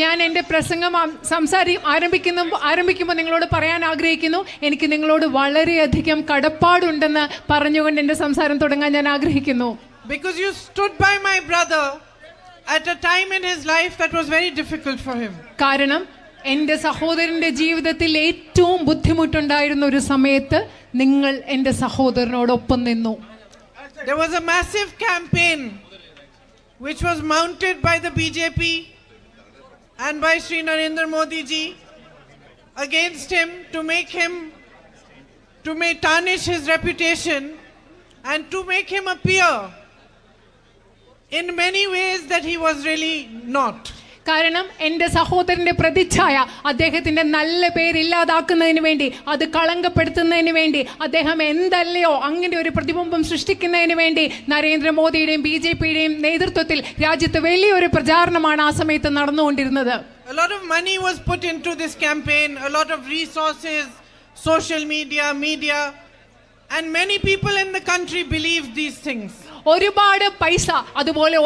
ഞാൻ എൻ്റെ പ്രസംഗം ആരംഭിക്കുമ്പോൾ നിങ്ങളോട് പറയാൻ ആഗ്രഹിക്കുന്നു, എനിക്ക് നിങ്ങളോട് വളരെയധികം കടപ്പാടുണ്ടെന്ന് പറഞ്ഞുകൊണ്ട് എൻ്റെ സംസാരം തുടങ്ങാൻ ഞാൻ ആഗ്രഹിക്കുന്നു. Because you stood by my brother at a time in his life that was very difficult for him. കാരണം എൻ്റെ സഹോദരൻ്റെ ജീവിതത്തിൽ ഏറ്റവും ബുദ്ധിമുട്ടുണ്ടായിരുന്ന ഒരു സമയത്ത് നിങ്ങൾ എൻ്റെ സഹോദരനോടൊപ്പം നിന്നു. There was a massive campaign which was mounted by the BJP and by Sri Narendra Modi ji against him to tarnish his reputation and to make him appear in many ways that he was really not. കാരണം എൻ്റെ സഹോദരൻ്റെ പ്രതിച്ഛായ അദ്ദേഹത്തിൻ്റെ നല്ല പേരില്ലാതാക്കുന്നതിന് വേണ്ടി, അത് കളങ്കപ്പെടുത്തുന്നതിന് വേണ്ടി, അദ്ദേഹം എന്തല്ലയോ അങ്ങനെ ഒരു പ്രതിബിംബം സൃഷ്ടിക്കുന്നതിന് വേണ്ടി നരേന്ദ്രമോദിയുടെയും BJPയുടെയും നേതൃത്വത്തിൽ രാജ്യത്ത് വലിയൊരു പ്രചാരണമാണ് ആ സമയത്ത് നടന്നുകൊണ്ടിരുന്നത്. A lot of money was put into this campaign, a lot of resources, social media, and many people in the country believed these things. ഒരുപാട് പൈസ, അതുപോലെ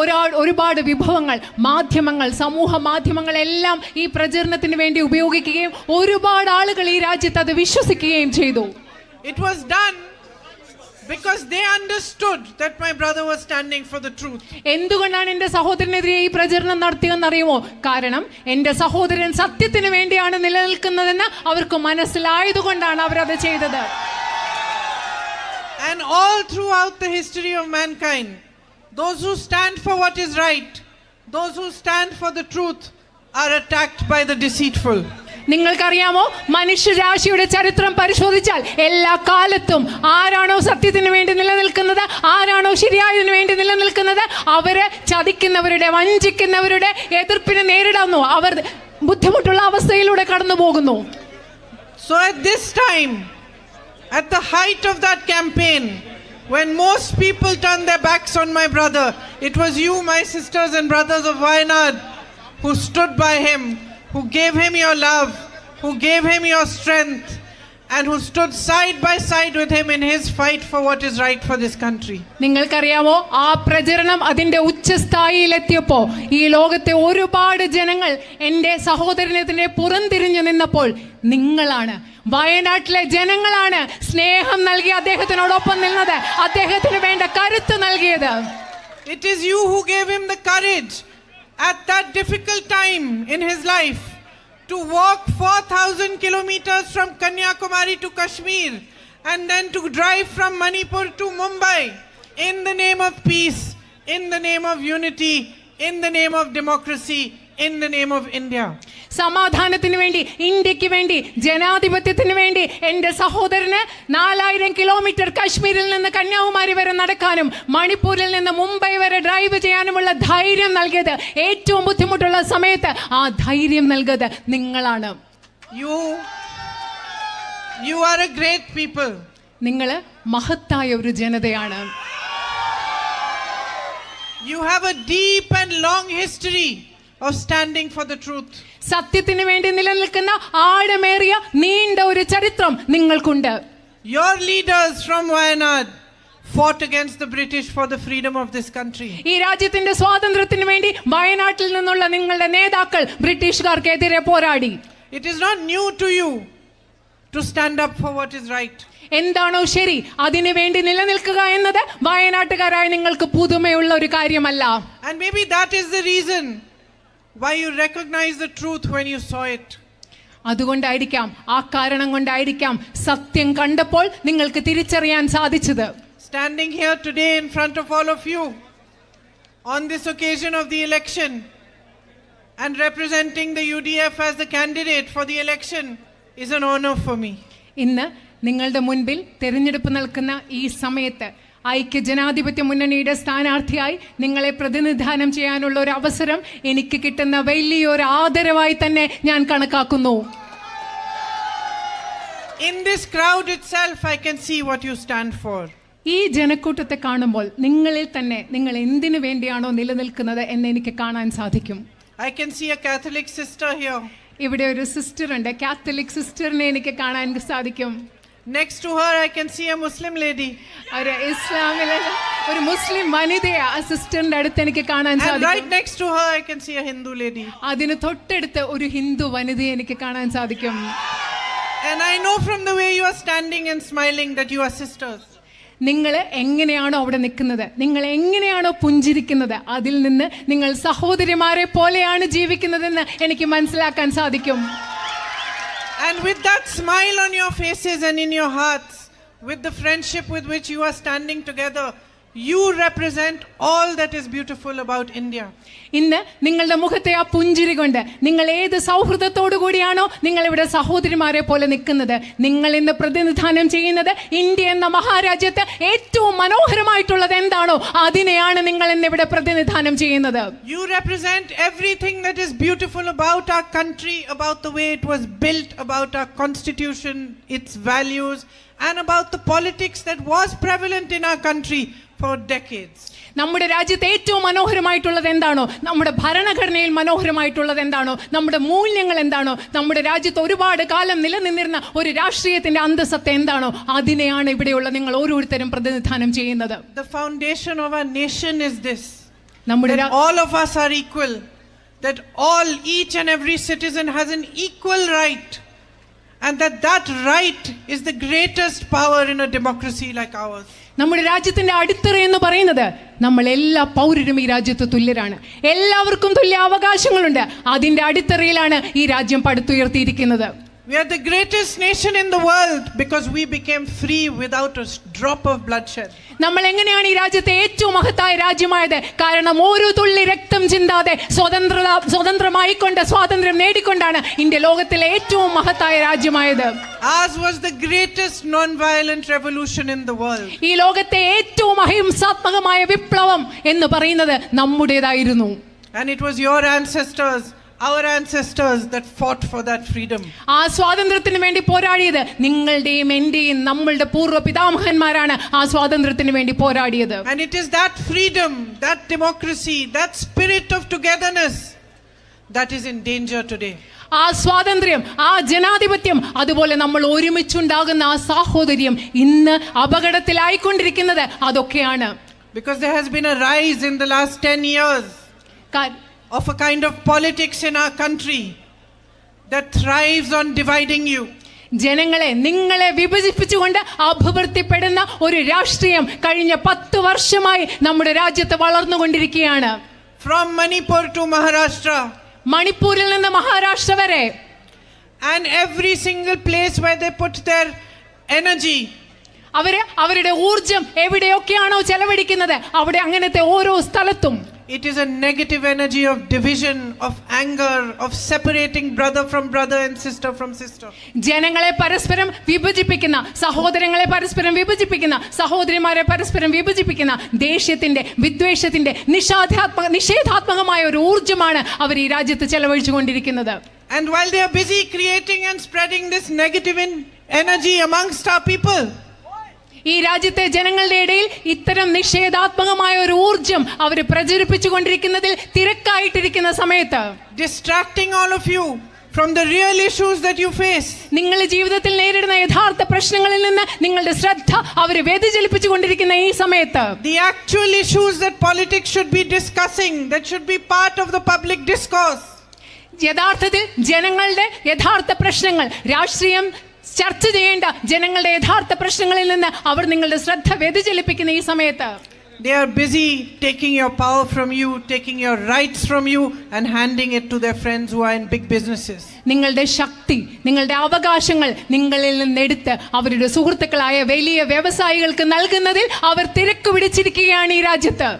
ഒരുപാട് വിഭവങ്ങൾ, മാധ്യമങ്ങൾ, സമൂഹ മാധ്യമങ്ങൾ എല്ലാം ഈ പ്രചരണത്തിന് വേണ്ടി ഉപയോഗിക്കുകയും ഒരുപാട് ആളുകൾ ഈ രാജ്യത്ത് അത് വിശ്വസിക്കുകയും ചെയ്തു. It was done because they understood that my brother was standing for the truth. എന്തുകൊണ്ടാണ് എൻ്റെ സഹോദരനെതിരെ ഈ പ്രചരണം നടത്തിയെന്ന് അറിയുമോ? കാരണം എൻ്റെ സഹോദരൻ സത്യത്തിന് വേണ്ടിയാണ് നിലനിൽക്കുന്നതെന്ന് അവർക്ക് മനസ്സിലായതുകൊണ്ടാണ് അവരത് ചെയ്തത്. And all throughout the history of mankind, those who stand for what is right, those who stand for the truth, are attacked by the deceitful. നിങ്ങൾക്കറിയാമോ, മനുഷ്യരാശിയുടെ ചരിത്രം പരിശോധിച്ചാൽ എല്ലാ കാലത്തും ആരാണോ സത്യത്തിന് വേണ്ടി നിലനിൽക്കുന്നത്, ആരാണോ ശരിയായതിനു വേണ്ടി നിലനിൽക്കുന്നത്, അവര് ചതിക്കുന്നവരുടെ, വഞ്ചിക്കുന്നവരുടെ എതിർപ്പിനെ നേരിടുന്നു. അവർ ബുദ്ധിമുട്ടുള്ള അവസ്ഥയിലൂടെ കടന്നു പോകുന്നു. So at this time, at the height of that campaign, when most people turned their backs on my brother, it was you, my sisters and brothers of Wayanad, who stood by him, who gave him your love, who gave him your strength, and who stood side by side with him in his fight for what is right for this country. നിങ്ങൾക്കറിയാമോ, ആ പ്രചരണം അതിന്റെ ഉച്ചസ്ഥായിയിലെത്തിയപ്പോൾ ഈ ലോകത്തെ ഒരുപാട് ജനങ്ങൾ എൻ്റെ സഹോദരനെതിരെ പുറംതിരിഞ്ഞു നിന്നപ്പോൾ നിങ്ങളാണ്, വയനാട്ടിലെ ജനങ്ങളാണ് സ്നേഹം നൽകി അദ്ദേഹത്തിനോടൊപ്പം നിന്നത്, അദ്ദേഹത്തിന് വേണ്ട കരുത്ത് നൽകിയത്. It is you who gave him the courage at that difficult time in his life to walk 4,000 kilometers from Kanyakumari to Kashmir and then to drive from Manipur to Mumbai in the name of peace, in the name of unity, in the name of democracy, in the name of India. സമാധാനത്തിന് വേണ്ടി, ഇന്ത്യക്ക് വേണ്ടി, ജനാധിപത്യത്തിന് വേണ്ടി എൻ്റെ സഹോദരന് 4000 kilometre കാശ്മീരിൽ നിന്ന് കന്യാകുമാരി വരെ നടക്കാനും മണിപ്പൂരിൽ നിന്ന് മുംബൈ വരെ ഡ്രൈവ് ചെയ്യാനുമുള്ള ധൈര്യം നൽകിയത്, ഏറ്റവും ബുദ്ധിമുട്ടുള്ള സമയത്ത് ആ ധൈര്യം നൽകിയത് നിങ്ങളാണ്. You are a great people. നിങ്ങൾ മഹത്തായ ഒരു ജനതയാണ്. You have a deep and long history of standing for the truth. സത്യത്തിന് വേണ്ടി നിലനിൽക്കുന്ന ആഴമേറിയ നീണ്ട ഒരു ചരിത്രം നിങ്ങൾക്കുണ്ട്. Your leaders from Wayanad fought against the British for the freedom of this country. ഈ രാജ്യത്തിന്റെ സ്വാതന്ത്ര്യത്തിന് വേണ്ടി വയനാട്ടിൽ നിന്നുള്ള നിങ്ങളുടെ നേതാക്കൾ ബ്രിട്ടീഷുകാർക്കെതിരെ പോരാടി. It is not new to you to stand up for what is right. എന്താണോ ശരി അതിനു വേണ്ടി നിലനിൽക്കുക എന്നത് വയനാട്ടുകാരായ നിങ്ങൾക്ക് പുതുമയുള്ള ഒരു കാര്യമല്ല. And maybe that is the reason why you recognize the truth when you saw it. അതുകൊണ്ടായിരിക്കാം, ആ കാരണം കൊണ്ടായിരിക്കാം സത്യം കണ്ടപ്പോൾ നിങ്ങൾക്ക് തിരിച്ചറിയാൻ സാധിച്ചത്. Standing here today in front of all of you on this occasion of the election and representing the UDF as the candidate for the election is an honor for me. ഇന്ന് നിങ്ങളുടെ മുൻപിൽ തെരഞ്ഞെടുപ്പ് നടക്കുന്ന ഈ സമയത്ത് ഐക്യ ജനാധിപത്യ മുന്നണിയുടെ സ്ഥാനാർത്ഥിയായി നിങ്ങളെ പ്രതിനിധാനം ചെയ്യാനുള്ള ഒരു അവസരം എനിക്ക് കിട്ടുന്ന വലിയൊരു ആദരവായി തന്നെ ഞാൻ കണക്കാക്കുന്നു. In this crowd itself I can see what you stand for. ഈ ജനക്കൂട്ടത്തെ കാണുമ്പോൾ നിങ്ങളിൽ തന്നെ നിങ്ങൾ എന്തിനു വേണ്ടിയാണോ നിലനിൽക്കുന്നത് എന്ന് എനിക്ക് കാണാൻ സാധിക്കും. I can see a Catholic sister here. ഇവിടെ ഒരു സിസ്റ്റർ ഉണ്ട്, കാത്തലിക് സിസ്റ്ററിനെ എനിക്ക് കാണാൻ സാധിക്കും. Next to her I can see a Muslim lady. ഒരു ഇസ്ലാമിലെ ഒരു മുസ്ലിം വനിതയെ ആ സിസ്റ്ററിന്റെ അടുത്ത് എനിക്ക് കാണാൻ And സാധിക്കും. right next to her, I can see a Hindu lady. അതിന് തൊട്ടടുത്ത് ഒരു ഹിന്ദു വനിതയെ എനിക്ക് കാണാൻ സാധിക്കും. And I know from the way you are standing and smiling that you are sisters. നിങ്ങൾ എങ്ങനെയാണോ അവിടെ നിൽക്കുന്നത്, നിങ്ങൾ എങ്ങനെയാണോ പുഞ്ചിരിക്കുന്നത്, അതിൽ നിന്ന് നിങ്ങൾ സഹോദരിമാരെ പോലെയാണ് ജീവിക്കുന്നതെന്ന് എനിക്ക് മനസ്സിലാക്കാൻ സാധിക്കും. And with that smile on your faces and in your hearts, with the friendship with which you are standing together, you represent all that is beautiful about India. ഇന്ന് നിങ്ങളുടെ മുഖത്തെ ആ പുഞ്ചിരി കൊണ്ട് നിങ്ങൾ ഏത് സൗഹൃദത്തോടു കൂടിയാണോ നിങ്ങൾ ഇവിടെ സഹോദരിമാരെ പോലെ നിൽക്കുന്നത്, നിങ്ങൾ ഇന്ന് പ്രതിനിധാനം ചെയ്യുന്നത് ഇന്ത്യ എന്ന മഹാരാജ്യത്ത് ഏറ്റവും മനോഹരമായിട്ടുള്ളത് എന്താണോ അതിനെയാണ് നിങ്ങൾ ഇന്ന് ഇവിടെ പ്രതിനിധാനം ചെയ്യുന്നത്. You represent everything that is beautiful about our country, about the way it was built, about our constitution, its values, and about the politics that was prevalent in our country for decades. നമ്മുടെ രാജ്യത്തെ ഏറ്റവും മനോഹരമായിട്ടുള്ളത് എന്താണോ, നമ്മുടെ ഭരണഘടനയിൽ മനോഹരമായിട്ടുള്ളത് എന്താണോ, നമ്മുടെ മൂല്യങ്ങൾ എന്താണോ, നമ്മുടെ രാജ്യത്ത് ഒരുപാട് കാലം നിലനിന്നിരുന്ന ഒരു രാഷ്ട്രീയത്തിന്റെ അന്തസത്ത എന്താണോ അതിനെയാണ് ഇവിടെയുള്ള നിങ്ങൾ ഓരോരുത്തരും പ്രതിനിധാനം ചെയ്യുന്നത്. The foundation of our nation is this: നമ്മുടെ that all of us are equal, that each and every citizen has an equal right, and that right is the greatest power in a democracy like ours. നമ്മുടെ രാജ്യത്തിന്റെ അടിത്തറ എന്ന് പറയുന്നത് നമ്മൾ എല്ലാ പൗരരും ഈ രാജ്യത്ത് തുല്യരാണ്, എല്ലാവർക്കും തുല്യ അവകാശങ്ങളുണ്ട്. അതിന്റെ അടിത്തറയിലാണ് ഈ രാജ്യം പടുത്തുയർത്തിയിരിക്കുന്നത്. We are the greatest nation in the world because we became free without a drop of bloodshed. നമ്മൾ എങ്ങനെയാണ് ഈ രാജ്യത്തെ ഏറ്റവും മഹത്തായ രാജ്യമായത്? കാരണം ഒരു തുള്ളി രക്തം ചിന്താതെ സ്വതന്ത്രമായിക്കൊണ്ട് സ്വാതന്ത്ര്യം നേടിക്കൊണ്ടാണ് ഇന്ത്യ ലോകത്തിലെ ഏറ്റവും മഹത്തായ രാജ്യമായത്. Ours was the greatest non-violent revolution in the world. ഈ ലോകത്തെ ഏറ്റവും അഹിംസാത്മകമായ വിപ്ലവം എന്ന് പറയുന്നത് നമ്മുടേതായിരുന്നു. And it was your ancestors, our ancestors, that fought for that freedom. ആ സ്വാതന്ത്ര്യത്തിന് വേണ്ടി പോരാടിയത് നിങ്ങളുടെയും എന്റെയും നമ്മളുടെ പൂർവ്വ പിതാമഹന്മാരാണ് ആ സ്വാതന്ത്ര്യത്തിന് വേണ്ടി പോരാടിയത്. And it is that freedom, that democracy, that spirit of togetherness that is in danger today. ആ സ്വാതന്ത്ര്യം, ആ ജനാധിപത്യം, അതുപോലെ നമ്മൾ ഒരുമിച്ചുണ്ടാകുന്ന ആ സാഹോദര്യം ഇന്ന് അപകടത്തിലായിക്കൊണ്ടിരിക്കുന്നത് അതൊക്കെയാണ്. Because there has been a rise in the last 10 years of a kind of politics in our country that thrives on dividing you. നിങ്ങളെ വിഭജിപ്പിച്ചുകൊണ്ട് അഭിവൃദ്ധിപ്പെടുന്ന ഒരു രാഷ്ട്രീയം കഴിഞ്ഞ 10 വർഷമായി നമ്മുടെ രാജ്യത്ത് വളർന്നുകൊണ്ടിരിക്കുകയാണ്. From Manipur to Maharashtra, മണിപ്പൂരിൽ നിന്ന് മഹാരാഷ്ട്ര വരെ, and every single place where they put their energy, അവരുടെ ഊർജം എവിടെയൊക്കെയാണോ ചെലവഴിക്കുന്നത് അവിടെ അങ്ങനത്തെ ഓരോ സ്ഥലത്തും it is a negative energy of division, of anger, of separating brother from brother and sister from sister. ജനങ്ങളെ പരസ്പരം വിഭജിപ്പിക്കുന്ന, സഹോദരങ്ങളെ പരസ്പരം വിഭജിപ്പിക്കുന്ന, സഹോദരിമാരെ പരസ്പരം വിഭജിപ്പിക്കുന്ന ദേഷ്യത്തിന്റെ, വിദ്വേഷത്തിന്റെ നിഷേധാത്മകമായ ഒരു ഊർജ്ജമാണ് അവർ ഈ രാജ്യത്ത് ചെലവഴിച്ചുകൊണ്ടിരിക്കുന്നത്. And while they are busy creating and spreading this negative energy amongst our people, ഈ രാജ്യത്തെ ജനങ്ങളുടെ ഇടയിൽ ഇത്തരം നിഷേധാത്മകമായ ഒരു ഊർജം അവർ പ്രചരിപ്പിച്ചുകൊണ്ടിരിക്കുന്നതിൽ തിരക്കായിട്ടിരിക്കുന്ന സമയത്ത്, distracting all of you from the real issues that you face, നിങ്ങൾ ജീവിതത്തിൽ നേരിടുന്ന യഥാർത്ഥ പ്രശ്നങ്ങളിൽ നിന്ന് നിങ്ങളുടെ ശ്രദ്ധ അവർ വ്യതിചലിപ്പിച്ചുകൊണ്ടിരിക്കുന്ന ഈ സമയത്ത്, the actual issues that politics should be discussing, that should be part of the public discourse, യഥാർത്ഥത്തിൽ ജനങ്ങളുടെ യഥാർത്ഥ പ്രശ്നങ്ങൾ, രാഷ്ട്രീയം ചർച്ച ചെയ്യേണ്ട ജനങ്ങളുടെ യഥാർത്ഥ പ്രശ്നങ്ങളിൽ നിന്ന് അവർ നിങ്ങളുടെ ശ്രദ്ധ വ്യതിചലിപ്പിക്കുന്ന ഈ സമയത്ത്, they are busy taking your power from you, taking your rights from you and handing it to their friends who are in big businesses. നിങ്ങളുടെ ശക്തി, നിങ്ങളുടെ അവകാശങ്ങൾ നിങ്ങളിൽ നിന്നെടുത്ത് അവരുടെ സുഹൃത്തുക്കളായ വലിയ വ്യവസായികൾക്ക് നൽകുന്നതിൽ അവർ തിരക്ക് പിടിച്ചിരിക്കുകയാണ് ഈ രാജ്യത്ത്.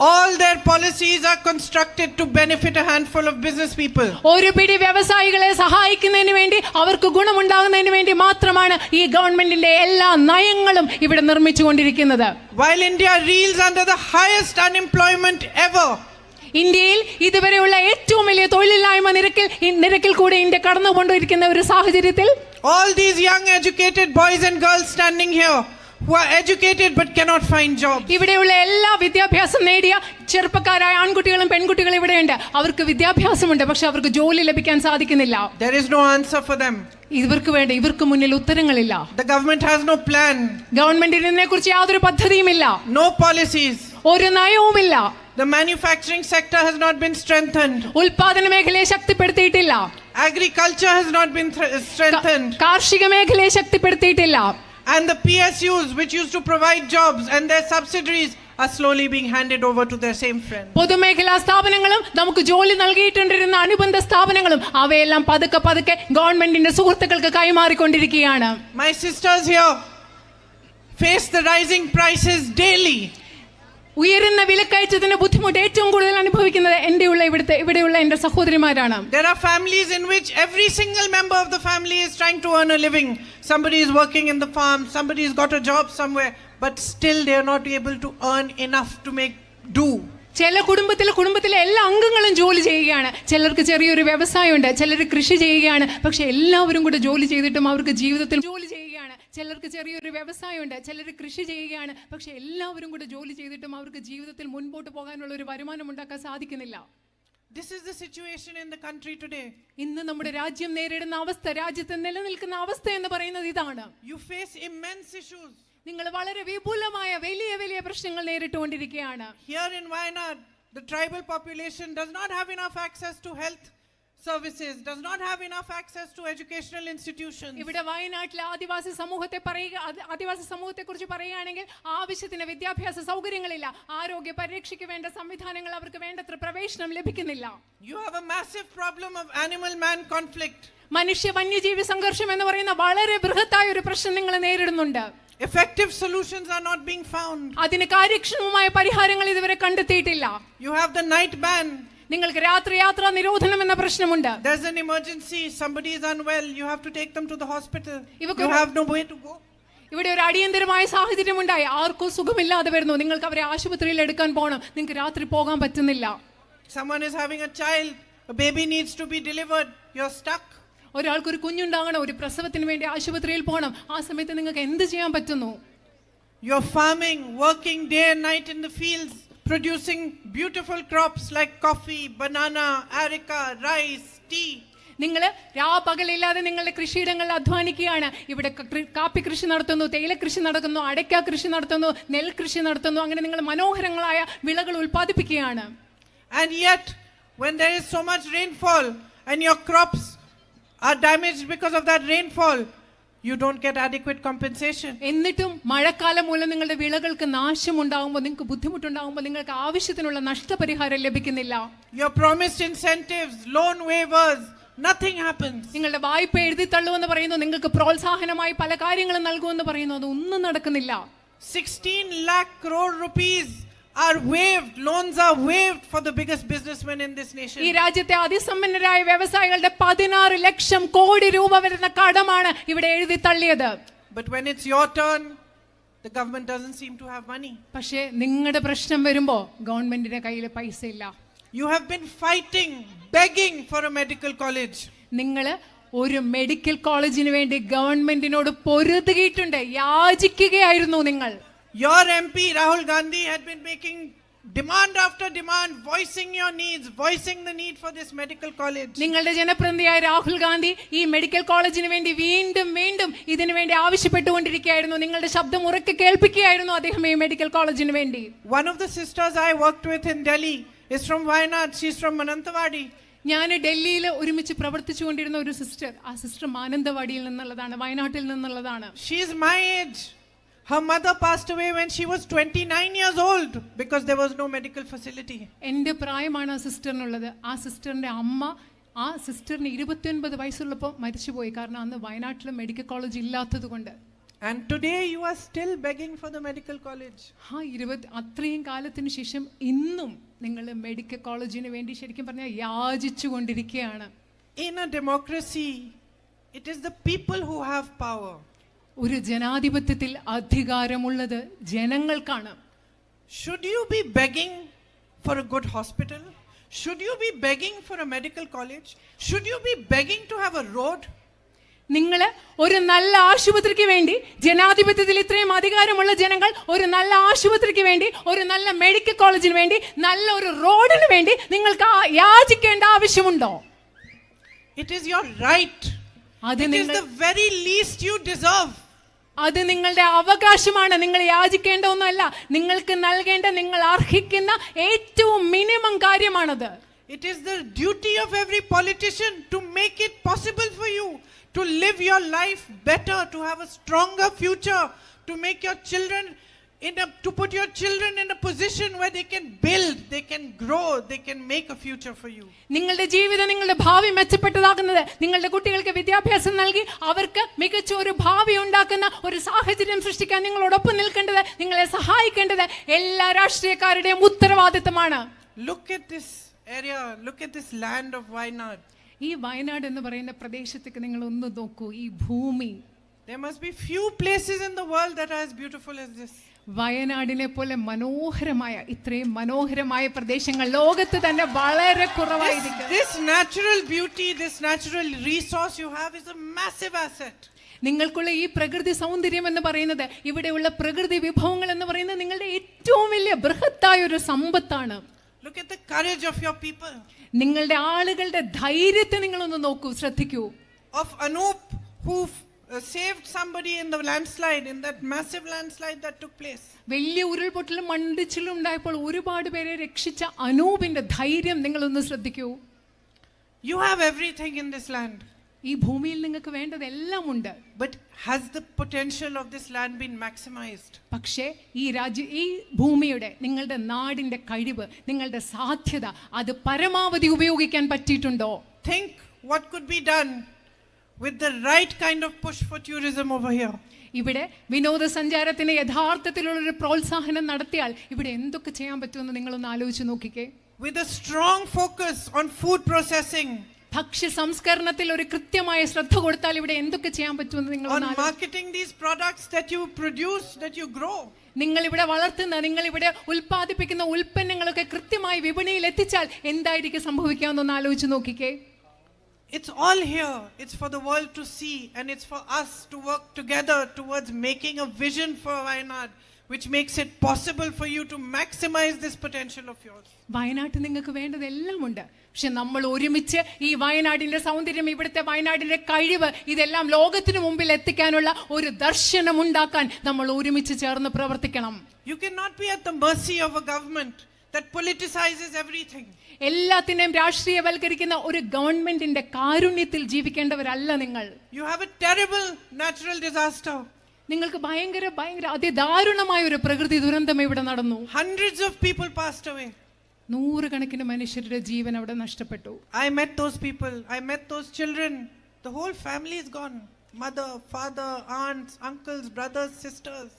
All their policies are constructed to benefit a handful of business people. ഒരു പിടി വ്യവസായികളെ സഹായിക്കുന്നതിന് വേണ്ടി, അവർക്ക് ഗുണമുണ്ടാകുന്നതിന് വേണ്ടി മാത്രമാണ് ഈ ഗവൺമെന്റിന്റെ എല്ലാ നയങ്ങളും ഇവിടെ നിർമ്മിച്ചുകൊണ്ടിരിക്കുന്നത്. While India reels under the highest unemployment ever, ഇന്ത്യയിൽ ഇതുവരെയുള്ള ഏറ്റവും വലിയ തൊഴിലില്ലായ്മ നിരക്കിൽ കൂടെ ഇന്ത്യ കടന്നുകൊണ്ടിരിക്കുന്ന ഒരു സാഹചര്യത്തിൽ, all these young educated boys and girls standing here who are educated but cannot find jobs. ഇവിടെയുള്ള എല്ലാ വിദ്യാഭ്യാസം നേടിയ ചെറുപ്പക്കാരായ ആൺകുട്ടികളും പെൺകുട്ടികളും ഇവിടെയുണ്ട്. അവർക്ക് വിദ്യാഭ്യാസമുണ്ട്, പക്ഷെ അവർക്ക് ജോലി ലഭിക്കാൻ സാധിക്കുന്നില്ല. There is no answer for them. ഇവർക്ക് മുന്നിൽ ഉത്തരങ്ങളില്ല. The government has no plan. ഗവൺമെന്റിന് ഇതിനെക്കുറിച്ച് യാതൊരു പദ്ധതിയുമില്ല. No policies. ഒരു നയവുമില്ല. The manufacturing sector has not been strengthened. ഉൽപാദന മേഖലയെ ശക്തിപ്പെടുത്തിയിട്ടില്ല. Agriculture has not been strengthened. കാർഷിക മേഖലയെ ശക്തിപ്പെടുത്തിയിട്ടില്ല. And the PSUs, which used to provide jobs, and their subsidiaries are slowly being handed over to their same friends. പൊതുമേഖലാ സ്ഥാപനങ്ങളും നമുക്ക് ജോലി നൽകിയിട്ടുണ്ടിരുന്ന അനുബന്ധ സ്ഥാപനങ്ങളും അവയെല്ലാം പതുക്കെ ഗവൺമെന്റിന്റെ സുഹൃത്തുക്കൾക്ക് കൈമാറിക്കൊണ്ടിരിക്കുകയാണ്. My sisters here face the rising prices daily. ഉയരുന്ന വിലക്കയറ്റത്തിന്റെ ബുദ്ധിമുട്ട് ഏറ്റവും കൂടുതൽ അനുഭവിക്കുന്നത് ഇവിടെയുള്ള എന്റെ സഹോദരിമാരാണ്. There are families in which every single member of the family is trying to earn a living. Somebody is working in the farm, somebody has got a job somewhere, but still they are not able to earn enough to make do. ചില കുടുംബത്തിലെ എല്ലാ അംഗങ്ങളും ജോലി ചെയ്യുകയാണ്. ചിലർക്ക് ചെറിയൊരു വ്യവസായമുണ്ട്, ചിലർ കൃഷി ചെയ്യുകയാണ്. പക്ഷെ എല്ലാവരും കൂടെ ജോലി ചെയ്തിട്ടും അവർക്ക് ജീവിതത്തിൽ ജോലി ചെയ്യുകയാണ്. ചിലർക്ക് ചെറിയൊരു വ്യവസായമുണ്ട്, ചിലർ കൃഷി ചെയ്യുകയാണ്. പക്ഷെ എല്ലാവരും കൂടെ ജോലി ചെയ്തിട്ടും അവർക്ക് ജീവിതത്തിൽ മുൻപോട്ട് പോകാനുള്ള ഒരു വരുമാനം ഉണ്ടാക്കാൻ സാധിക്കുന്നില്ല. This is the situation in the country today. ഇന്ന് നമ്മുടെ രാജ്യം നേരിടുന്ന അവസ്ഥ, രാജ്യത്ത് നിലനിൽക്കുന്ന അവസ്ഥ എന്ന് പറയുന്നത് ഇതാണ്. You face immense issues. നിങ്ങൾ വളരെ വിപുലമായ വലിയ പ്രശ്നങ്ങൾ നേരിട്ടുകൊണ്ടിരിക്കുകയാണ്. Here in Wayanad, the tribal population does not have enough access to health services, does not have enough access to educational institutions. ഇവിടെ വയനാട്ടിലെ ആദിവാസി സമൂഹത്തെ കുറിച്ച് പറയുകയാണെങ്കിൽ ആവശ്യത്തിന് വിദ്യാഭ്യാസ സൗകര്യങ്ങളില്ല. ആരോഗ്യ പരിരക്ഷയ്ക്ക് വേണ്ട സംവിധാനങ്ങൾ അവർക്ക് വേണ്ടത്ര പ്രവേശനം ലഭിക്കുന്നില്ല. You have a massive problem of animal man conflict. മനുഷ്യ വന്യജീവി സംഘർഷം എന്ന് പറയുന്ന വളരെ ബൃഹത്തായ ഒരു പ്രശ്നം നിങ്ങൾ നേരിടുന്നുണ്ട്. Effective solutions are not being found. അതിന് കാര്യക്ഷമമായ പരിഹാരങ്ങൾ ഇതുവരെ കണ്ടെത്തിയിട്ടില്ല. You have the night ban. നിങ്ങൾക്ക് രാത്രി യാത്രാ നിരോധനം എന്ന പ്രശ്നമുണ്ട്. There's an emergency, somebody is unwell, you have to take them to the hospital. You have no way to go. ഇവിടെ ഒരു അടിയന്തരമായ സാഹചര്യം ഉണ്ടായി, ആർക്കും സുഖമില്ലാതെ വരുന്നു, നിങ്ങൾക്ക് അവരെ ആശുപത്രിയിൽ എടുക്കാൻ പോകണം, നിങ്ങൾക്ക് രാത്രി പോകാൻ പറ്റുന്നില്ല. Someone is having a child, a baby needs to be delivered, you're stuck. ഒരാൾക്ക് ഒരു കുഞ്ഞുണ്ടാകണം, ഒരു പ്രസവത്തിന് വേണ്ടി ആശുപത്രിയിൽ പോകണം, ആ സമയത്ത് നിങ്ങൾക്ക് എന്ത് ചെയ്യാൻ പറ്റുന്നു? You're farming, working day and night in the fields, producing beautiful crops like coffee, banana, areca, rice, tea. നിങ്ങൾ രാപകലില്ലാതെ നിങ്ങളുടെ കൃഷിയിടങ്ങളിൽ അധ്വാനിക്കുകയാണ്. ഇവിടെ കാപ്പി കൃഷി നടത്തുന്നു, തേയില കൃഷി നടത്തുന്നു, അടയ്ക്ക കൃഷി നടത്തുന്നു, നെൽകൃഷി നടത്തുന്നു. അങ്ങനെ നിങ്ങൾ മനോഹരങ്ങളായ വിളകൾ ഉൽപ്പാദിപ്പിക്കുകയാണ്. And yet when there is so much rainfall and your crops are damaged because of that rainfall, you don't get adequate compensation. എന്നിട്ടും മഴക്കാലം മൂലം നിങ്ങളുടെ വിളകൾക്ക് നാശമുണ്ടാകുമ്പോൾ, നിങ്ങൾക്ക് ബുദ്ധിമുട്ടുണ്ടാകുമ്പോൾ നിങ്ങൾക്ക് ആവശ്യത്തിനുള്ള നഷ്ടപരിഹാരം ലഭിക്കുന്നില്ല. You're promised incentives, loan waivers, nothing happens. നിങ്ങളുടെ വായ്പ എഴുതി തള്ളുമെന്ന് പറയുന്നു, നിങ്ങൾക്ക് പ്രോത്സാഹനമായി പല കാര്യങ്ങളും നൽകുമെന്ന് പറയുന്നു, അതൊന്നും നടക്കുന്നില്ല. 16 lakh crore rupees are waived, loans are waived for the biggest businessmen in this nation. ഈ രാജ്യത്തെ അതിസമ്പന്നരായ വ്യവസായികളുടെ 16 ലക്ഷം കോടി രൂപ വരുന്ന കടമാണ് ഇവിടെ എഴുതി തള്ളിയത്. But when it's your turn, the government doesn't seem to have money. പക്ഷേ നിങ്ങളുടെ പ്രശ്നം വരുമ്പോ ഗവൺമെന്റിന്റെ കയ്യിൽ പൈസ ഇല്ല. You have been fighting, begging for a medical college. നിങ്ങൾ ഒരു മെഡിക്കൽ കോളേജിന് വേണ്ടി ഗവൺമെന്റിനോട് പൊരുതുകയിട്ടുണ്ട്, യാചിക്കുകയായിരുന്നു നിങ്ങൾ. Your MP Rahul Gandhi had been making demand after demand, voicing your needs, voicing the need for this medical college. നിങ്ങളുടെ ജനപ്രതിനിധിയായ രാഹുൽ ഗാന്ധി ഈ മെഡിക്കൽ കോളേജിന് വേണ്ടി വീണ്ടും ഇതിനു വേണ്ടി ആവശ്യപ്പെട്ടുകൊണ്ടിരിക്കുകയായിരുന്നു. നിങ്ങളുടെ ശബ്ദം ഉറക്കെ കേൾപ്പിക്കുകയായിരുന്നു അദ്ദേഹം ഈ മെഡിക്കൽ കോളേജിന് വേണ്ടി. One of the sisters I worked with in Delhi is from Wayanad. She's from Manantawadi. ഞാൻ ഡൽഹിയിൽ ഒരുമിച്ച് പ്രവർത്തിച്ചുകൊണ്ടിരുന്ന ഒരു സിസ്റ്റർ, ആ സിസ്റ്റർ മാനന്തവാടിയിൽ നിന്നുള്ളതാണ്, വയനാട്ടിൽ നിന്നുള്ളതാണ്. She is my age. Her mother passed away when she was 29 years old because there was no medical facility. എൻ്റെ പ്രായമാണ് ആ സിസ്റ്ററിനുള്ളത്. ആ സിസ്റ്ററിന്റെ അമ്മ, ആ സിസ്റ്ററിന് 29 വയസ്സുള്ളപ്പോൾ മരിച്ചുപോയി, കാരണം അന്ന് വയനാട്ടിൽ മെഡിക്കൽ കോളേജ് ഇല്ലാത്തത് കൊണ്ട്. And today you are still begging for the medical college. അത്രയും കാലത്തിന് ശേഷം ഇന്നും നിങ്ങൾ മെഡിക്കൽ കോളേജിന് വേണ്ടി ശരിക്കും പറഞ്ഞാൽ യാചിച്ചു കൊണ്ടിരിക്കുകയാണ്. In a democracy, it is the people who have power. ഒരു ജനാധിപത്യത്തിൽ അധികാരമുള്ളത് ജനങ്ങൾക്കാണ്. Should you be begging for a good hospital? Should you be begging for a medical college? Should you be begging to have a road? നിങ്ങൾ ഒരു നല്ല ആശുപത്രിക്ക് വേണ്ടി, ജനാധിപത്യത്തിൽ ഇത്രയും അധികാരമുള്ള ജനങ്ങൾ ഒരു നല്ല ആശുപത്രിക്ക് വേണ്ടി, ഒരു നല്ല മെഡിക്കൽ കോളേജിന് വേണ്ടി, നല്ല ഒരു റോഡിന് വേണ്ടി നിങ്ങൾക്ക് യാചിക്കേണ്ട ആവശ്യമുണ്ടോ? It is your right. It is the very least you deserve. അത് നിങ്ങളുടെ അവകാശമാണ്. നിങ്ങൾ യാചിക്കേണ്ട ഒന്നുമല്ല, നിങ്ങൾക്ക് നൽകേണ്ട, നിങ്ങൾ അർഹിക്കുന്ന ഏറ്റവും മിനിമം കാര്യമാണത്. It is the duty of every politician to make it possible for you to live your life better, to have a stronger future, to make your children to put your children in a position where they can build, they can grow, they can make a future for you. നിങ്ങളുടെ ജീവിതം, നിങ്ങളുടെ ഭാവി മെച്ചപ്പെട്ടതാക്കുന്നത് നിങ്ങളുടെ കുട്ടികൾക്ക് വിദ്യാഭ്യാസം നൽകി അവർക്ക് മികച്ച ഒരു ഭാവി ഉണ്ടാക്കുന്ന ഒരു സാഹചര്യം സൃഷ്ടിക്കാൻ നിങ്ങളോടൊപ്പം നിൽക്കേണ്ടത്, നിങ്ങളെ സഹായിക്കേണ്ടത് എല്ലാ രാഷ്ട്രീയക്കാരുടെയും ഉത്തരവാദിത്തമാണ്. Look at this area, look at this land of Wayanad. ഈ വയനാട് എന്ന് പറയുന്ന പ്രദേശത്തേക്ക് നിങ്ങൾ ഒന്ന് നോക്കൂ. ഈ ഭൂമി, there must be few places in the world that are as beautiful as this. വയനാടിനെ പോലെ മനോഹരമായ, ഇത്രയും മനോഹരമായ പ്രദേശങ്ങൾ ലോകത്ത് തന്നെ വളരെ കുറവായിരിക്കും. This natural beauty, this natural resource you have is a massive asset. നിങ്ങൾക്കുള്ള ഈ പ്രകൃതി സൗന്ദര്യം എന്ന് പറയുന്നത്, ഇവിടെയുള്ള പ്രകൃതി വിഭവങ്ങൾ എന്ന് പറയുന്നത് നിങ്ങളുടെ ഏറ്റവും വലിയ ബൃഹത്തായ ഒരു സമ്പത്താണ്. Look at the courage of your people. നിങ്ങളുടെ ആളുകളുടെ ധൈര്യത്തെ നിങ്ങളൊന്ന് നോക്കൂ, ശ്രദ്ധിക്കൂ. Of Anup, who saved somebody in the landslide, in that massive landslide that took place. വലിയ ഉരുൾപൊട്ടലും മണ്ണിടിച്ചിലും ഉണ്ടായപ്പോൾ ഒരുപാട് പേരെ രക്ഷിച്ച അനൂപിന്റെ ധൈര്യം നിങ്ങളൊന്ന് ശ്രദ്ധിക്കൂ. You have everything in this land. ഈ ഭൂമിയിൽ നിങ്ങൾക്ക് വേണ്ടതെല്ലാം ഉണ്ട്. But has the potential of this land been maximized? പക്ഷേ ഈ ഭൂമിയുടെ, നിങ്ങളുടെ നാടിന്റെ കഴിവ്, നിങ്ങളുടെ സാധ്യത അത് പരമാവധി ഉപയോഗിക്കാൻ പറ്റിയിട്ടുണ്ടോ? Think what could be done with the right kind of push for tourism over here. ഇവിടെ വിനോദസഞ്ചാരത്തിന് യഥാർത്ഥത്തിലുള്ള ഒരു പ്രോത്സാഹനം നടത്തിയാൽ ഇവിടെ എന്തൊക്കെ ചെയ്യാൻ പറ്റുമെന്ന് നിങ്ങളൊന്ന് ആലോചിച്ച് നോക്കിക്കേ. With a strong focus on food processing, ഭക്ഷ്യ സംസ്കരണത്തിൽ ഒരു കൃത്യമായ ശ്രദ്ധ കൊടുത്താൽ ഇവിടെ എന്തൊക്കെ ചെയ്യാൻ പറ്റുമെന്ന് നിങ്ങൾ on marketing these products that you produce, that you grow. നിങ്ങൾ ഇവിടെ വളർത്തുന്ന, നിങ്ങൾ ഇവിടെ ഉൽപ്പാദിപ്പിക്കുന്ന ഉൽപ്പന്നങ്ങളൊക്കെ കൃത്യമായി വിപണിയിൽ എത്തിച്ചാൽ എന്തായിരിക്കും സംഭവിക്കാമെന്നൊന്ന് ആലോചിച്ച് നോക്കിക്കേ. It's all here. It's for the world to see, and it's for us to work together towards making a vision for Wayanad, which makes it possible for you to maximize this potential of yours. വയനാട്ടിൽ നിങ്ങൾക്ക് വേണ്ടതെല്ലാം ഉണ്ട്. പക്ഷെ നമ്മൾ ഒരുമിച്ച് ഈ വയനാടിന്റെ സൗന്ദര്യം, ഇവിടുത്തെ വയനാടിന്റെ കഴിവ്, ഇതെല്ലാം ലോകത്തിന് മുമ്പിൽ എത്തിക്കാനുള്ള ഒരു ദർശനം ഉണ്ടാക്കാൻ നമ്മൾ ഒരുമിച്ച് ചേർന്ന് പ്രവർത്തിക്കണം. You cannot be at the mercy of a government that politicizes everything. എല്ലാത്തിനെയും രാഷ്ട്രീയവൽക്കരിക്കുന്ന ഒരു ഗവൺമെന്റിന്റെ കാരുണ്യത്തിൽ ജീവിക്കേണ്ടവരല്ല നിങ്ങൾ. You have a terrible natural disaster. നിങ്ങൾക്ക് ഭയങ്കര അതിദാരുണമായ ഒരു പ്രകൃതി ദുരന്തം ഇവിടെ നടന്നു. Hundreds of people passed away. നൂറുകണക്കിന് മനുഷ്യരുടെ ജീവൻ അവിടെ നഷ്ടപ്പെട്ടു. I met those people. I met those children. The whole family is gone. Mother, father, aunts, uncles, brothers, sisters.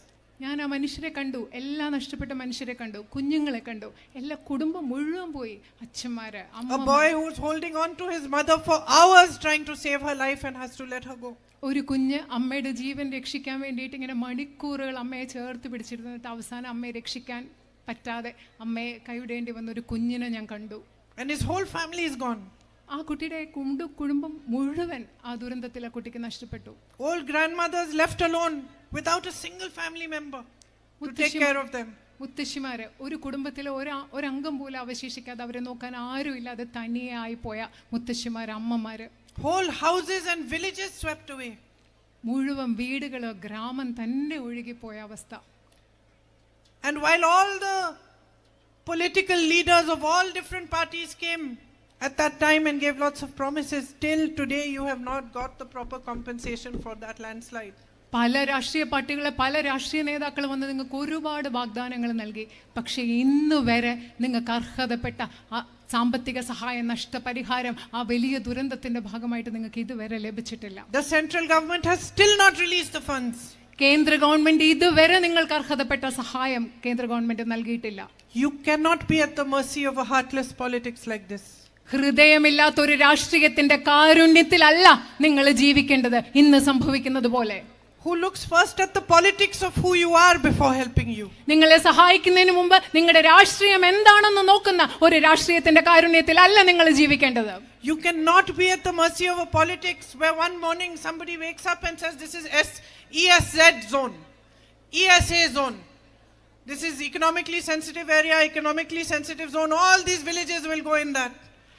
ഞാൻ ആ മനുഷ്യരെ കണ്ടു, എല്ലാ നഷ്ടപ്പെട്ട മനുഷ്യരെ കണ്ടു, കുഞ്ഞുങ്ങളെ കണ്ടു, എല്ലാ കുടുംബം മുഴുവൻ പോയി. അച്ഛന്മാര്, a boy who is holding on to his mother for hours trying to save her life and has to let her go. ഒരു കുഞ്ഞ് അമ്മയുടെ ജീവൻ രക്ഷിക്കാൻ വേണ്ടിയിട്ട് ഇങ്ങനെ മണിക്കൂറുകൾ അമ്മയെ ചേർത്ത് പിടിച്ചിരുന്നിട്ട് അവസാനം അമ്മയെ രക്ഷിക്കാൻ പറ്റാതെ അമ്മയെ കൈവിടേണ്ടി വന്ന ഒരു കുഞ്ഞിനെ ഞാൻ കണ്ടു. And his whole family is gone. ആ കുട്ടിയുടെ കുടുംബം മുഴുവൻ ആ ദുരന്തത്തിൽ ആ കുട്ടിക്ക് നഷ്ടപ്പെട്ടു. Old grandmothers left alone without a single family member to take care of them. മുത്തശ്ശിമാര്, ഒരു കുടുംബത്തിലെ ഒരംഗം പോലും അവശേഷിക്കാതെ അവരെ നോക്കാൻ ആരും ഇല്ലാതെ തനിയെ ആയി പോയ മുത്തശ്ശിമാര്, അമ്മമാര്. Whole houses and villages swept away. മുഴുവൻ വീടുകള്, ഗ്രാമം തന്നെ ഒഴുകിപ്പോയ അവസ്ഥ. And while all the political leaders of all different parties came at that time and gave lots of promises, till today you have not got the proper compensation for that landslide. പല രാഷ്ട്രീയ പാർട്ടികളെ, പല രാഷ്ട്രീയ നേതാക്കൾ വന്ന് നിങ്ങൾക്ക് ഒരുപാട് വാഗ്ദാനങ്ങൾ നൽകി. പക്ഷേ ഇന്ന് വരെ നിങ്ങൾക്ക് അർഹതപ്പെട്ട ആ സാമ്പത്തിക സഹായം, നഷ്ടപരിഹാരം, ആ വലിയ ദുരന്തത്തിന്റെ ഭാഗമായിട്ട് നിങ്ങൾക്ക് ഇതുവരെ ലഭിച്ചിട്ടില്ല. The central government has still not released the funds. കേന്ദ്ര ഗവൺമെന്റ് ഇതുവരെ നിങ്ങൾക്ക് അർഹതപ്പെട്ട സഹായം കേന്ദ്ര ഗവൺമെന്റ് നൽകിയിട്ടില്ല. You cannot be at the mercy of a heartless politics like this. ഹൃദയമില്ലാത്ത ഒരു രാഷ്ട്രീയത്തിന്റെ കാരുണ്യത്തിലല്ല നിങ്ങൾ ജീവിക്കേണ്ടത് ഇന്ന് സംഭവിക്കുന്നത് പോലെ. who looks first at the politics of who you are before helping you. നിങ്ങളെ സഹായിക്കുന്നതിന് മുമ്പ് നിങ്ങളുടെ രാഷ്ട്രീയം എന്താണെന്ന് നോക്കുന്ന ഒരു രാഷ്ട്രീയത്തിന്റെ കാരുണ്യത്തിൽ അല്ല നിങ്ങൾ ജീവിക്കേണ്ടത്. You cannot be at the mercy of a politics where one morning somebody wakes up and says this is ESZ zone, ESA zone. This is economically sensitive area, economically sensitive zone. All these villages will go in that.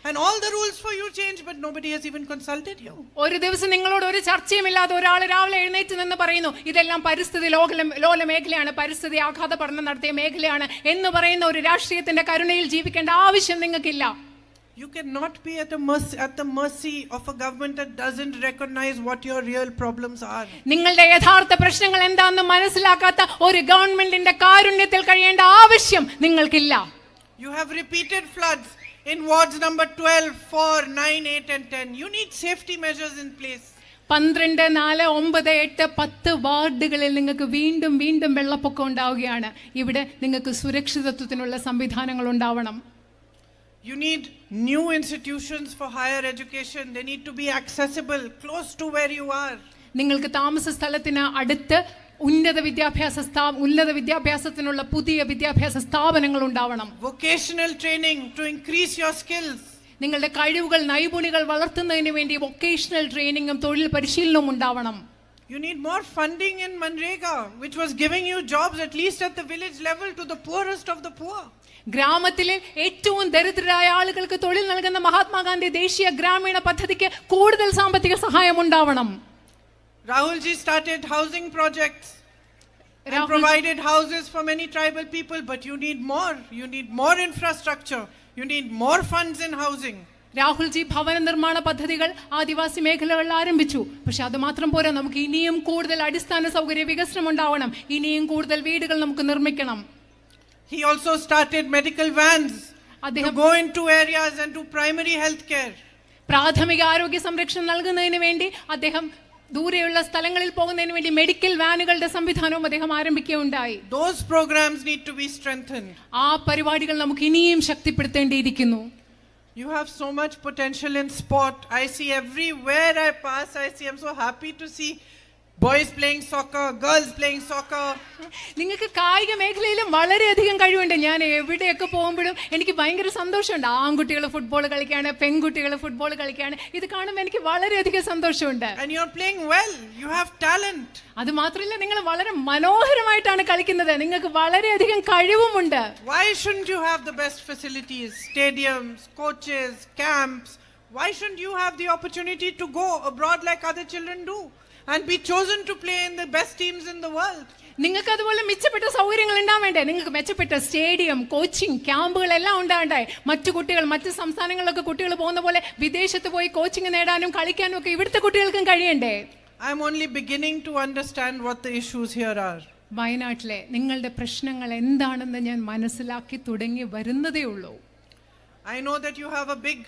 And all the rules for you change, but nobody has even consulted you. ഒരു ദിവസം നിങ്ങളോട് ഒരു ചർച്ചയുമില്ലാതെ ഒരാൾ രാവിലെ എഴുന്നേറ്റ് നിന്ന് പറയുന്നു ഇതെല്ലാം പരിസ്ഥിതി ലോല മേഖലയാണ്, പരിസ്ഥിതി ആഘാത പഠനം നടത്തിയ മേഖലയാണ് എന്ന് പറയുന്ന ഒരു രാഷ്ട്രീയത്തിന്റെ കരുണയിൽ ജീവിക്കേണ്ട ആവശ്യം നിങ്ങൾക്കില്ല. You cannot be at the mercy of a government that doesn't recognize what your real problems are. നിങ്ങളുടെ യഥാർത്ഥ പ്രശ്നങ്ങൾ എന്താണെന്ന് മനസ്സിലാക്കാത്ത ഒരു ഗവൺമെന്റിന്റെ കാരുണ്യത്തിൽ കഴിയേണ്ട ആവശ്യം നിങ്ങൾക്കില്ല. You have repeated floods in wards number 12, 4, 9, 8 and 10. You need safety measures in place. 12, 4, 9, 8, 10 വാർഡുകളിൽ നിങ്ങൾക്ക് വീണ്ടും വീണ്ടും വെള്ളപ്പൊക്കം ഉണ്ടാവുകയാണ്. ഇവിടെ നിങ്ങൾക്ക് സുരക്ഷിതത്വത്തിനുള്ള സംവിധാനങ്ങൾ ഉണ്ടാവണം. You need new institutions for higher education. They need to be accessible, close to where you are. നിങ്ങൾക്ക് താമസ സ്ഥലത്തിന് അടുത്ത് ഉന്നത വിദ്യാഭ്യാസത്തിനുള്ള പുതിയ വിദ്യാഭ്യാസ സ്ഥാപനങ്ങൾ ഉണ്ടാവണം. Vocational training to increase your skills. നിങ്ങളുടെ കഴിവുകൾ നൈപുണികൾ വളർത്തുന്നതിന് വേണ്ടി വൊക്കേഷണൽ ട്രെയിനിങ്ങും തൊഴിൽ പരിശീലനവും ഉണ്ടാവണം. You need more funding in Manrega, which was giving you jobs at least at the village level to the poorest of the poor. ഗ്രാമത്തിലെ ഏറ്റവും ദരിദ്രരായ ആളുകൾക്ക് തൊഴിൽ നൽകുന്ന മഹാത്മാഗാന്ധി ദേശീയ ഗ്രാമീണ പദ്ധതിക്ക് കൂടുതൽ സാമ്പത്തിക സഹായം ഉണ്ടാവണം. Rahul ji started housing projects and provided houses for many tribal people, but you need more. You need more infrastructure. You need more funds in housing. Rahul G ഭവന നിർമ്മാണ പദ്ധതികൾ ആദിവാസി മേഖലകളിൽ ആരംഭിച്ചു. പക്ഷെ അത് മാത്രം പോരാ, നമുക്ക് ഇനിയും കൂടുതൽ അടിസ്ഥാന സൗകര്യ വികസനം ഉണ്ടാവണം. ഇനിയും കൂടുതൽ വീടുകൾ നമുക്ക് നിർമ്മിക്കണം. He also started medical vans to go into areas and do primary health care. പ്രാഥമിക ആരോഗ്യ സംരക്ഷണം നൽകുന്നതിന് വേണ്ടി അദ്ദേഹം ദൂരെയുള്ള സ്ഥലങ്ങളിൽ പോകുന്നതിന് വേണ്ടി മെഡിക്കൽ വാനുകളുടെ സംവിധാനവും അദ്ദേഹം ആരംഭിക്കുകയുണ്ടായി. Those programs need to be strengthened. ആ പരിപാടികൾ നമുക്ക് ഇനിയും ശക്തിപ്പെടുത്തേണ്ടിയിരിക്കുന്നു. You have so much potential in sport. I see everywhere I pass, I'm so happy to see boys playing soccer, girls playing soccer. നിങ്ങൾക്ക് കായിക മേഖലയിലും വളരെയധികം കഴിവുണ്ട്. ഞാൻ എവിടെയൊക്കെ പോകുമ്പോഴും എനിക്ക് ഭയങ്കര സന്തോഷമുണ്ട്. ആൺകുട്ടികൾ ഫുട്ബോൾ കളിക്കുകയാണ്, പെൺകുട്ടികൾ ഫുട്ബോൾ കളിക്കുകയാണ്. ഇത് കാണുമ്പോൾ എനിക്ക് വളരെയധികം സന്തോഷമുണ്ട്. And you are playing well. You have talent. അത് മാത്രമല്ല, നിങ്ങൾ വളരെ മനോഹരമായിട്ടാണ് കളിക്കുന്നത്. നിങ്ങൾക്ക് വളരെയധികം കഴിവുമുണ്ട്. Why shouldn't you have the best facilities, stadiums, coaches, camps? Why shouldn't you have the opportunity to go abroad like other children do and be chosen to play in the best teams in the world? നിങ്ങൾക്ക് അതുപോലെ മെച്ചപ്പെട്ട സൗകര്യങ്ങൾ ഉണ്ടാവേണ്ടേ? നിങ്ങൾക്ക് മെച്ചപ്പെട്ട stadium, coaching ക്യാമ്പുകൾ എല്ലാം ഉണ്ടാവണ്ടേ? മറ്റു കുട്ടികൾ മറ്റ് സംസ്ഥാനങ്ങളിലൊക്കെ കുട്ടികൾ പോകുന്ന പോലെ വിദേശത്ത് പോയി കോച്ചിങ് നേടാനും കളിക്കാനും ഒക്കെ ഇവിടുത്തെ കുട്ടികൾക്കും കഴിയണ്ടേ? I am only beginning to understand what the issues here are. വയനാട്ടിലെ നിങ്ങളുടെ പ്രശ്നങ്ങൾ എന്താണെന്ന് ഞാൻ മനസ്സിലാക്കി തുടങ്ങി വരുന്നതേ ഉള്ളൂ. I know that you have a big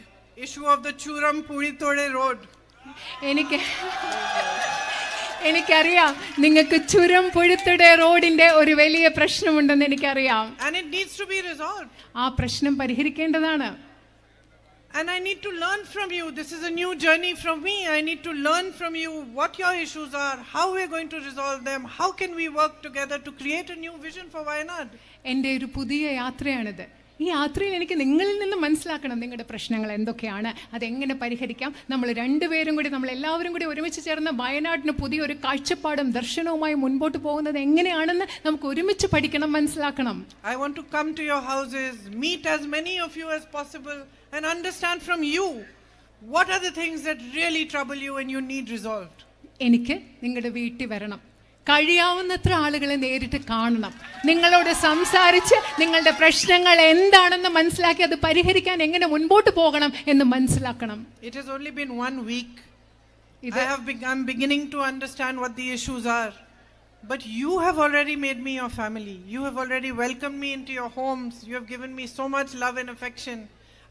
issue of the Churam Puritode road. എനിക്കറിയാം നിങ്ങൾക്ക് ചുരം പുഴുത്തുടെ റോഡിന്റെ ഒരു വലിയ പ്രശ്നമുണ്ടെന്ന് എനിക്കറിയാം. And it needs to be resolved. ആ പ്രശ്നം പരിഹരിക്കേണ്ടതാണ്. And I need to learn from you. This is a new journey from me. I need to learn from you what your issues are, how we are going to resolve them, how can we work together to create a new vision for Wayanad. എൻ്റെ ഒരു പുതിയ യാത്രയാണിത്. ഈ യാത്രയിൽ എനിക്ക് നിങ്ങളിൽ നിന്ന് മനസ്സിലാക്കണം നിങ്ങളുടെ പ്രശ്നങ്ങൾ എന്തൊക്കെയാണ്, അതെങ്ങനെ പരിഹരിക്കാം. നമ്മൾ എല്ലാവരും കൂടി ഒരുമിച്ച് ചേർന്ന് വയനാടിന് പുതിയൊരു കാഴ്ചപ്പാടും ദർശനവുമായി മുൻപോട്ട് പോകുന്നത് എങ്ങനെയാണെന്ന് നമുക്ക് ഒരുമിച്ച് പഠിക്കണം, മനസ്സിലാക്കണം. I want to come to your houses, meet as many of you as possible and understand from you what are the things that really trouble you and you need resolved. എനിക്ക് നിങ്ങളുടെ വീട്ടിൽ വരണം, കഴിയാവുന്നത്ര ആളുകളെ നേരിട്ട് കാണണം, നിങ്ങളോട് സംസാരിച്ച് നിങ്ങളുടെ പ്രശ്നങ്ങൾ എന്താണെന്ന് മനസ്സിലാക്കി അത് പരിഹരിക്കാൻ എങ്ങനെ മുൻപോട്ട് പോകണം എന്ന് മനസ്സിലാക്കണം. It has only been 1 week. I'm beginning to understand what the issues are. But you have already made me your family. You have already welcomed me into your homes. You have given me so much love and affection.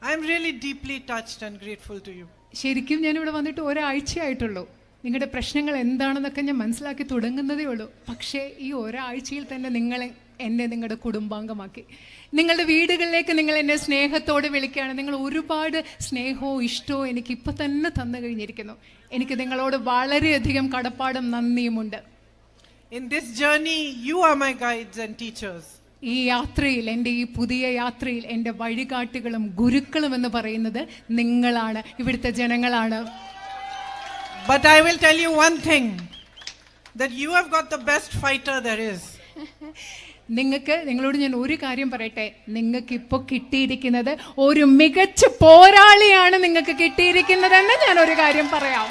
I am really deeply touched and grateful to you. ശരിക്കും ഞാനിവിടെ വന്നിട്ട് ഒരാഴ്ചയായിട്ടുള്ളൂ. നിങ്ങളുടെ പ്രശ്നങ്ങൾ എന്താണെന്നൊക്കെ ഞാൻ മനസ്സിലാക്കി തുടങ്ങുന്നതേ ഉള്ളൂ. പക്ഷേ ഈ ഒരാഴ്ചയിൽ തന്നെ എന്നെ നിങ്ങളുടെ കുടുംബാംഗമാക്കി. നിങ്ങളുടെ വീടുകളിലേക്ക് നിങ്ങൾ എന്നെ സ്നേഹത്തോടെ വിളിക്കുകയാണ്. നിങ്ങൾ ഒരുപാട് സ്നേഹവും ഇഷ്ടവും എനിക്കിപ്പോൾ തന്നെ തന്നു കഴിഞ്ഞിരിക്കുന്നു. എനിക്ക് നിങ്ങളോട് വളരെയധികം കടപ്പാടും നന്ദിയുമുണ്ട്. In this journey, you are my guides and teachers. ഈ യാത്രയിൽ, എൻ്റെ ഈ പുതിയ യാത്രയിൽ എൻ്റെ വഴികാട്ടികളും ഗുരുക്കളും എന്ന് പറയുന്നത് നിങ്ങളാണ്, ഇവിടുത്തെ ജനങ്ങളാണ്. But I will tell you one thing, that you have got the best fighter there is. നിങ്ങളോട് ഞാൻ ഒരു കാര്യം പറയട്ടെ, നിങ്ങൾക്ക് ഇപ്പോൾ കിട്ടിയിരിക്കുന്നത് ഒരു മികച്ച പോരാളിയാണ് നിങ്ങൾക്ക് കിട്ടിയിരിക്കുന്നതെന്ന് ഞാൻ ഒരു കാര്യം പറയാം.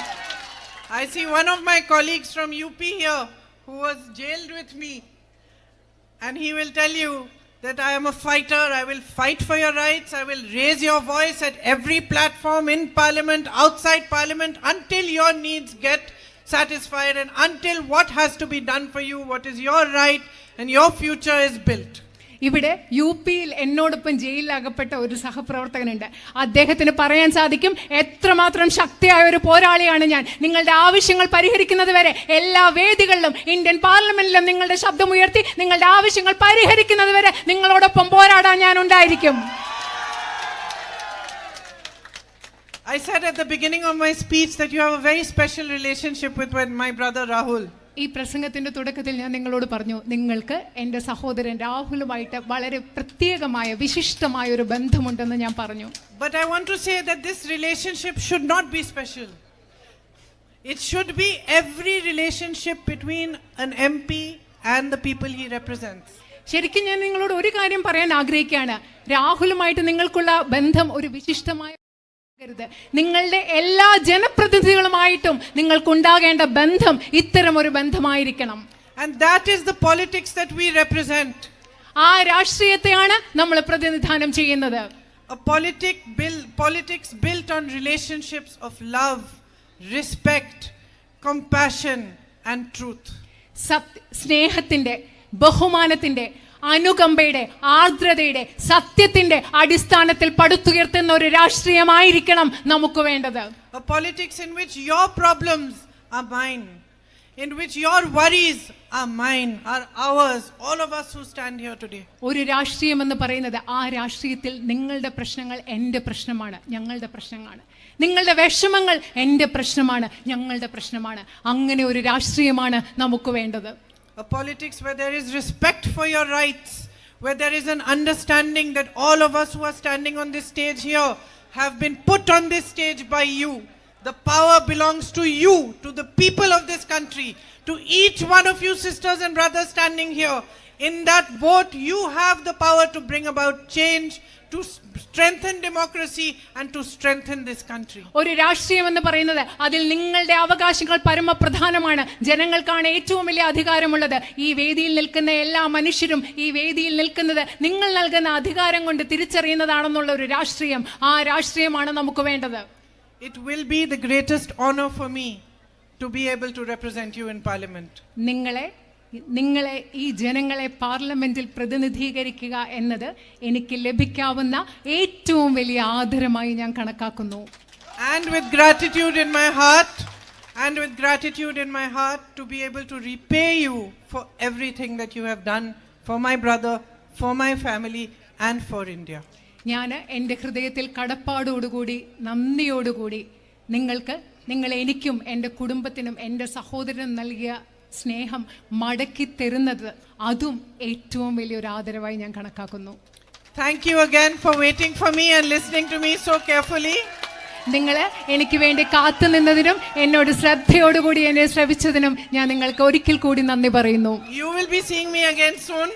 I see one of my colleagues from UP here who was jailed with me, and he will tell you that I am a fighter. I will fight for your rights. I will raise your voice at every platform, in parliament, outside parliament, until your needs get satisfied and until what has to be done for you, what is your right and your future is built. ഇവിടെ U പിയിൽ എന്നോടൊപ്പം ജയിലിലകപ്പെട്ട ഒരു സഹപ്രവർത്തകനുണ്ട്. അദ്ദേഹത്തിന് പറയാൻ സാധിക്കും എത്രമാത്രം ശക്തിയായ ഒരു പോരാളിയാണ് ഞാൻ. നിങ്ങളുടെ ആവശ്യങ്ങൾ പരിഹരിക്കുന്നത് വരെ എല്ലാ വേദികളിലും, ഇന്ത്യൻ പാർലമെന്റിലും നിങ്ങളുടെ ശബ്ദമുയർത്തി നിങ്ങളുടെ ആവശ്യങ്ങൾ പരിഹരിക്കുന്നത് വരെ നിങ്ങളോടൊപ്പം പോരാടാൻ ഞാൻ ഉണ്ടായിരിക്കും. I said at the beginning of my speech that you have a very special relationship with my brother Rahul. ഈ പ്രസംഗത്തിന്റെ തുടക്കത്തിൽ ഞാൻ നിങ്ങളോട് പറഞ്ഞു, നിങ്ങൾക്ക് എൻ്റെ സഹോദരൻ രാഹുലുമായിട്ട് വളരെ പ്രത്യേകമായ വിശിഷ്ടമായ ഒരു ബന്ധമുണ്ടെന്ന് ഞാൻ പറഞ്ഞു. But I want to say that this relationship should not be special. It should be every relationship between an MP and the people he represents. ശരിക്കും ഞാൻ നിങ്ങളോട് ഒരു കാര്യം പറയാൻ ആഗ്രഹിക്കുകയാണ്. രാഹുലുമായിട്ട് നിങ്ങൾക്കുള്ള ബന്ധം ഒരു വിശിഷ്ടമായ, നിങ്ങളുടെ എല്ലാ ജനപ്രതിനിധികളുമായിട്ടും നിങ്ങൾക്കുണ്ടാകേണ്ട ബന്ധം ഇത്തരം ഒരു ബന്ധമായിരിക്കണം. And that is the politics that we represent. ആ രാഷ്ട്രീയത്തെയാണ് നമ്മൾ പ്രതിനിധാനം ചെയ്യുന്നത്. A politics built on relationships of love, respect, compassion and truth. സ്നേഹത്തിന്റെ, ബഹുമാനത്തിന്റെ, അനുകമ്പയുടെ, ആർദ്രതയുടെ, സത്യത്തിന്റെ അടിസ്ഥാനത്തിൽ പടുത്തുയർത്തുന്ന ഒരു രാഷ്ട്രീയമായിരിക്കണം നമുക്ക് വേണ്ടത്. A politics in which your problems are mine, in which your worries are mine, are ours, all of us who stand here today. ഒരു രാഷ്ട്രീയം എന്ന് പറയുന്നത്, ആ രാഷ്ട്രീയത്തിൽ നിങ്ങളുടെ പ്രശ്നങ്ങൾ എൻ്റെ പ്രശ്നമാണ്, ഞങ്ങളുടെ പ്രശ്നമാണ്. നിങ്ങളുടെ വിഷമങ്ങൾ എൻ്റെ പ്രശ്നമാണ്, ഞങ്ങളുടെ പ്രശ്നമാണ്. അങ്ങനെ ഒരു രാഷ്ട്രീയമാണ് നമുക്ക് വേണ്ടത്. A politics where there is respect for your rights, where there is an understanding that all of us who are standing on this stage here have been put on this stage by you. The power belongs to you, to the people of this country, to each one of you sisters and brothers standing here. In that vote, you have the power to bring about change, to strengthen democracy and to strengthen this country. ഒരു രാഷ്ട്രീയം എന്ന് പറയുന്നത് അതിൽ നിങ്ങളുടെ അവകാശങ്ങൾ പരമപ്രധാനമാണ്. ജനങ്ങൾക്കാണ് ഏറ്റവും വലിയ അധികാരമുള്ളത്. ഈ വേദിയിൽ നിൽക്കുന്ന എല്ലാ മനുഷ്യരും ഈ വേദിയിൽ നിൽക്കുന്നത് നിങ്ങൾ നൽകുന്ന അധികാരം കൊണ്ട് തിരിച്ചറിയുന്നതാണെന്നുള്ള ഒരു രാഷ്ട്രീയം, ആ രാഷ്ട്രീയമാണ് നമുക്ക് വേണ്ടത്. It will be the greatest honor for me to be able to represent you in parliament. നിങ്ങളെ ഈ ജനങ്ങളെ പാർലമെന്റിൽ പ്രതിനിധീകരിക്കുക എന്നത് എനിക്ക് ലഭിക്കാവുന്ന ഏറ്റവും വലിയ ആദരമായി ഞാൻ കണക്കാക്കുന്നു. And with gratitude in my heart to be able to repay you for everything that you have done for my brother, for my family and for India. ഞാൻ എൻ്റെ ഹൃദയത്തിൽ കടപ്പാടോടുകൂടി, നന്ദിയോടുകൂടി നിങ്ങൾ എനിക്കും എൻ്റെ കുടുംബത്തിനും എൻ്റെ സഹോദരനും നൽകിയ സ്നേഹം മടക്കി തരുന്നത്, അതും ഏറ്റവും വലിയൊരു ആദരവായി ഞാൻ കണക്കാക്കുന്നു. Thank you again for waiting for me and listening to me so carefully. നിങ്ങൾ എനിക്ക് വേണ്ടി കാത്തു നിന്നതിനും എന്നോട് ശ്രദ്ധയോടുകൂടി എന്നെ ശ്രവിച്ചതിനും ഞാൻ നിങ്ങൾക്ക് ഒരിക്കൽ കൂടി നന്ദി പറയുന്നു. You will be seeing me again soon.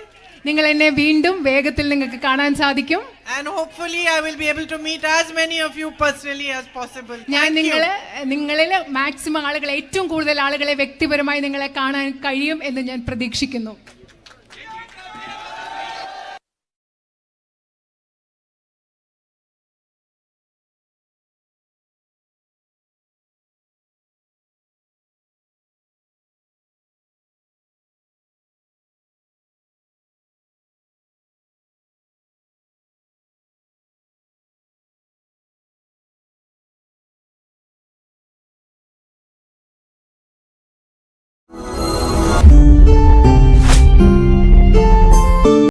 നിങ്ങൾ എന്നെ വീണ്ടും വേഗത്തിൽ നിങ്ങൾക്ക് കാണാൻ സാധിക്കും. And hopefully I will be able to meet as many of you personally as possible. ഞാൻ നിങ്ങളിൽ മാക്സിമം ആളുകളെ, ഏറ്റവും കൂടുതൽ ആളുകളെ വ്യക്തിപരമായി നിങ്ങളെ കാണാൻ കഴിയും എന്ന് ഞാൻ പ്രതീക്ഷിക്കുന്നു.